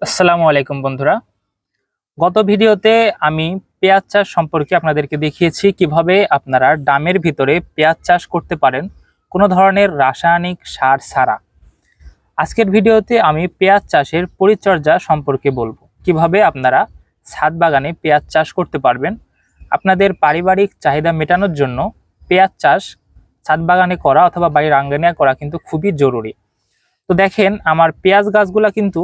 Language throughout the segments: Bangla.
আসসালামু আলাইকুম বন্ধুরা। গত ভিডিওতে আমি পেঁয়াজ চাষ সম্পর্কে আপনাদেরকে দেখিয়েছি কিভাবে আপনারা ড্রামের ভিতরে পেঁয়াজ চাষ করতে পারেন কোনো ধরনের রাসায়নিক সার ছাড়া। আজকের ভিডিওতে আমি পেঁয়াজ চাষের পরিচর্যা সম্পর্কে বলবো, কিভাবে আপনারা ছাদ বাগানে পেঁয়াজ চাষ করতে পারবেন। আপনাদের পারিবারিক চাহিদা মেটানোর জন্য পেঁয়াজ চাষ ছাদ বাগানে করা অথবা বাড়ির আঙ্গনে করা কিন্তু খুবই জরুরি। তো দেখেন আমার পেঁয়াজ গাছগুলা কিন্তু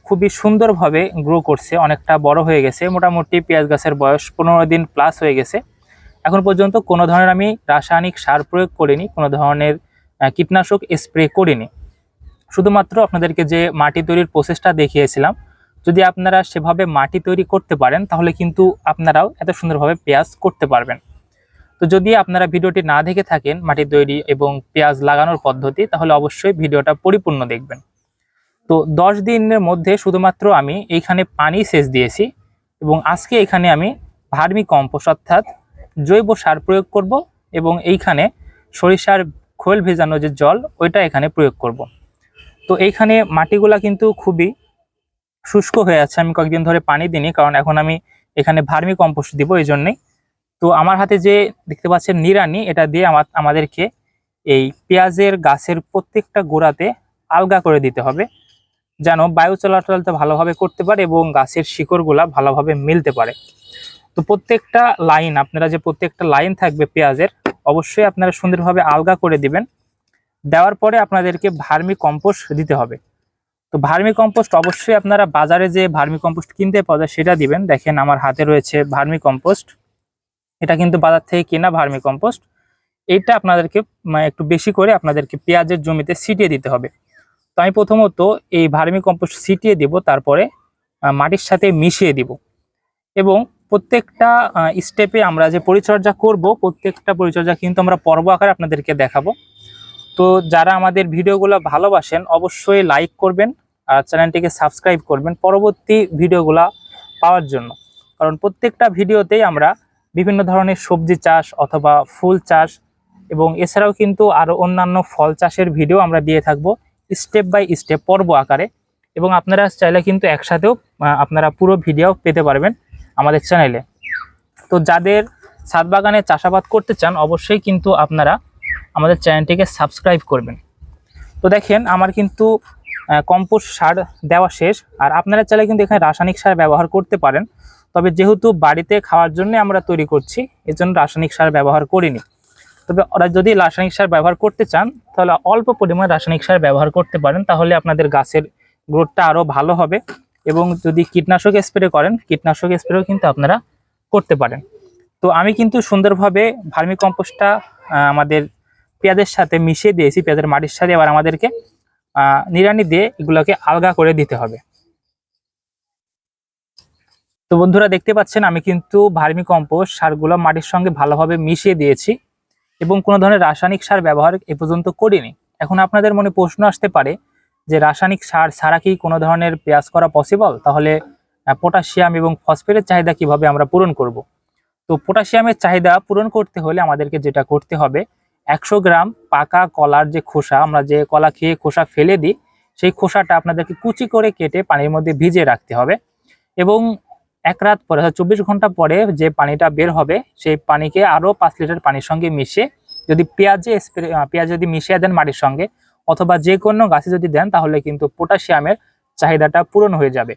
খুবই সুন্দরভাবে গ্রো করছে, অনেকটা বড় হয়ে গেছে। মোটামুটি পেঁয়াজ গাছের বয়স 15 দিন প্লাস হয়ে গেছে। এখন পর্যন্ত কোনো ধরনের আমি রাসায়নিক সার প্রয়োগ করিনি, কোনো ধরনের কীটনাশক স্প্রে করিনি। শুধুমাত্র আপনাদেরকে যে মাটি তৈরির প্রসেসটা দেখিয়েছিলাম, যদি আপনারা সেভাবে মাটি তৈরি করতে পারেন তাহলে কিন্তু আপনারাও এত সুন্দরভাবে পেঁয়াজ করতে পারবেন। তো যদি আপনারা ভিডিওটি না দেখে থাকেন মাটি তৈরি এবং পেঁয়াজ লাগানোর পদ্ধতি, তাহলে অবশ্যই ভিডিওটা পরিপূর্ণ দেখবেন। তো 10 দিনের মধ্যে শুধুমাত্র আমি এইখানে পানি সেচ দিয়েছি এবং আজকে এখানে আমি ভার্মি কম্পোস্ট অর্থাৎ জৈব সার প্রয়োগ করব এবং এইখানে সরিষার খোল ভেজানো যে জল ওইটা এখানে প্রয়োগ করব। তো এইখানে মাটিগুলা কিন্তু খুবই শুষ্ক হয়ে আছে, আমি কয়েকদিন ধরে পানি দিইনি, কারণ এখন আমি এখানে ভার্মি কম্পোস্ট দিব এই জন্যেই। তো আমার হাতে যে দেখতে পাচ্ছেন নিড়ানি, এটা দিয়ে আমাদেরকে এই পেঁয়াজের গাছের প্রত্যেকটা গোড়াতে আলগা করে দিতে হবে, যেন বায়ু চলাচলটা ভালোভাবে করতে পারে এবং গাছের শিকড়গুলা ভালোভাবে মিলতে পারে। তো প্রত্যেকটা লাইন, আপনারা যে প্রত্যেকটা লাইন থাকবে পেঁয়াজের, অবশ্যই আপনারা সুন্দরভাবে আলগা করে দিবেন। দেওয়ার পরে আপনাদেরকে ভার্মি কম্পোস্ট দিতে হবে। তো ভার্মি কম্পোস্ট অবশ্যই আপনারা বাজারে যে ভার্মি কম্পোস্ট কিনতে পাওয়া যায় সেটা দিবেন। দেখেন আমার হাতে রয়েছে ভার্মি কম্পোস্ট, এটা কিন্তু বাজার থেকে কেনা ভার্মি কম্পোস্ট। এইটা আপনাদেরকে একটু বেশি করে আপনাদেরকে পেঁয়াজের জমিতে ছিটিয়ে দিতে হবে। তো আমি প্রথমত এই ভার্মি কম্পোস্ট ছিটিয়ে দিব, তারপরে মাটির সাথে মিশিয়ে দিব এবং প্রত্যেকটা স্টেপে আমরা যে পরিচর্যা করব, প্রত্যেকটা পরিচর্যা কিন্তু আমরা পর্ব আকারে আপনাদেরকে দেখাবো। তো যারা আমাদের ভিডিওগুলো ভালোবাসেন অবশ্যই লাইক করবেন আর চ্যানেলটিকে সাবস্ক্রাইব করবেন পরবর্তী ভিডিওগুলো পাওয়ার জন্য। কারণ প্রত্যেকটা ভিডিওতেই আমরা বিভিন্ন ধরনের সবজি চাষ অথবা ফুল চাষ এবং এছাড়াও কিন্তু আরও অন্যান্য ফল চাষের ভিডিও আমরা দিয়ে থাকবো স্টেপ বাই স্টেপ পর্ব আকারে। এবং আপনারা চাইলে কিন্তু একসাথেও আপনারা পুরো ভিডিও পেতে পারবেন আমাদের চ্যানেলে। তো যাদের ছাদ বাগানে চাষাবাদ করতে চান অবশ্যই কিন্তু আপনারা আমাদের চ্যানেলটিকে সাবস্ক্রাইব করবেন। তো দেখেন আমার কিন্তু কম্পোস্ট সার দেওয়া শেষ, আর আপনারা চাইলে কিন্তু এখানে রাসায়নিক সার ব্যবহার করতে পারেন। তবে যেহেতু বাড়িতে খাওয়ার জন্য আমরা তৈরি করছি, এর জন্য রাসায়নিক সার ব্যবহার করিনি। তবে ওরা যদি রাসায়নিক সার ব্যবহার করতে চান তাহলে অল্প পরিমাণ রাসায়নিক সার ব্যবহার করতে পারেন, তাহলে আপনাদের গাছের গ্রোথটা আরও ভালো হবে। এবং যদি কীটনাশক স্প্রে করেন, কীটনাশক স্প্রেও কিন্তু আপনারা করতে পারেন। তো আমি কিন্তু সুন্দরভাবে ভার্মি কম্পোস্টটা আমাদের পেঁয়াজের সাথে মিশিয়ে দিয়েছি, পেঁয়াজের মাটির সাথে। এবার আমাদেরকে নিড়ানি দিয়ে এগুলোকে আলগা করে দিতে হবে। তো বন্ধুরা দেখতে পাচ্ছেন আমি কিন্তু ভার্মি কম্পোস্ট সারগুলো মাটির সঙ্গে ভালোভাবে মিশিয়ে দিয়েছি এবং কোনো ধরনের রাসায়নিক সার ব্যবহার এ পর্যন্ত করিনি। এখন আপনাদের মনে প্রশ্ন আসতে পারে যে রাসায়নিক সার ছাড়া কি কোনো ধরনের পেঁয়াজ করা পসিবল? তাহলে পটাশিয়াম এবং ফসফেটের চাহিদা কিভাবে আমরা পূরণ করব? তো পটাশিয়ামের চাহিদা পূরণ করতে হলে আমাদেরকে যেটা করতে হবে, 100 গ্রাম পাকা কলার যে খোসা, আমরা যে কলা খেয়ে খোসা ফেলে দিই, সেই খোসাটা আপনাদেরকে কুচি করে কেটে পানির মধ্যে ভিজিয়ে রাখতে হবে এবং 1 রাত পরে 24 ঘন্টা পরে যে পানিটা বের হবে সেই পানিকে আরও 5 লিটার পানির সঙ্গে মিশিয়ে যদি পেঁয়াজ যদি মিশিয়ে দেন মাটির সঙ্গে অথবা যে কোনো গাছে যদি দেন, তাহলে কিন্তু পটাশিয়ামের চাহিদাটা পূরণ হয়ে যাবে।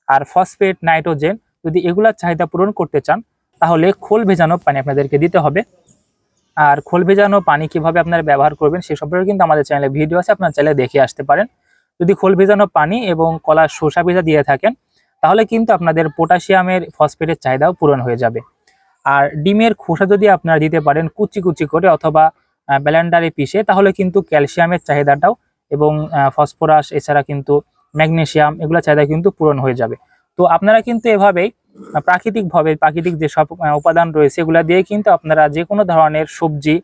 আর ফসফেট, নাইট্রোজেন যদি এগুলার চাহিদা পূরণ করতে চান তাহলে খোল ভেজানো পানি আপনাদেরকে দিতে হবে। আর খোল ভেজানো পানি কিভাবে আপনারা ব্যবহার করবেন সে সম্পর্কে কিন্তু আমাদের চ্যানেলে ভিডিও আছে, আপনারা চাইলে দেখে আসতে পারেন। যদি খোল ভেজানো পানি এবং কলার শসা ভেজা দিয়ে থাকেন তাহলে কিন্তু আপনাদের পটাশিয়ামের ফসফেটের চাহিদাও পূরণ হয়ে যাবে। আর ডিমের খোসা যদি আপনারা দিতে পারেন কুচি কুচি করে অথবা ব্লেন্ডারে পিষে, তাহলে কিন্তু ক্যালসিয়ামের চাহিদাটাও এবং ফসফরাস এছাড়া কিন্তু ম্যাগনেসিয়াম এগুলো চাহিদা কিন্তু পূরণ হয়ে যাবে। তো আপনারা কিন্তু এভাবেই প্রাকৃতিক যেসব উপাদান রয়েছে এগুলা দিয়ে কিন্তু আপনারা যে কোনো ধরনের সবজি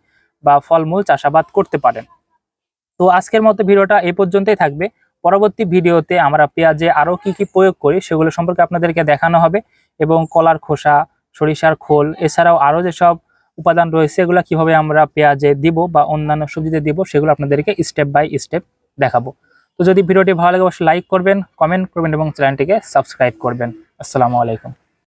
বা ফলমূল চাষাবাদ করতে পারেন। তো আজকের মতো ভিডিওটা এই পর্যন্তই থাকবে। পরবর্তী ভিডিওতে আমরা পেঁয়াজে আরও কি কি প্রয়োগ করি সেগুলো সম্পর্কে আপনাদেরকে দেখানো হবে এবং কলার খোসা, সরিষার খোল এছাড়াও আরও যেসব উপাদান রয়েছে এগুলো কিভাবে আমরা পেঁয়াজে দিব বা অন্যান্য সবজিতে দিব সেগুলো আপনাদেরকে স্টেপ বাই স্টেপ দেখাবো। তো যদি ভিডিওটি ভালো লাগে অবশ্যই লাইক করবেন, কমেন্ট করবেন এবং চ্যানেলটিকে সাবস্ক্রাইব করবেন। আসসালামু আলাইকুম।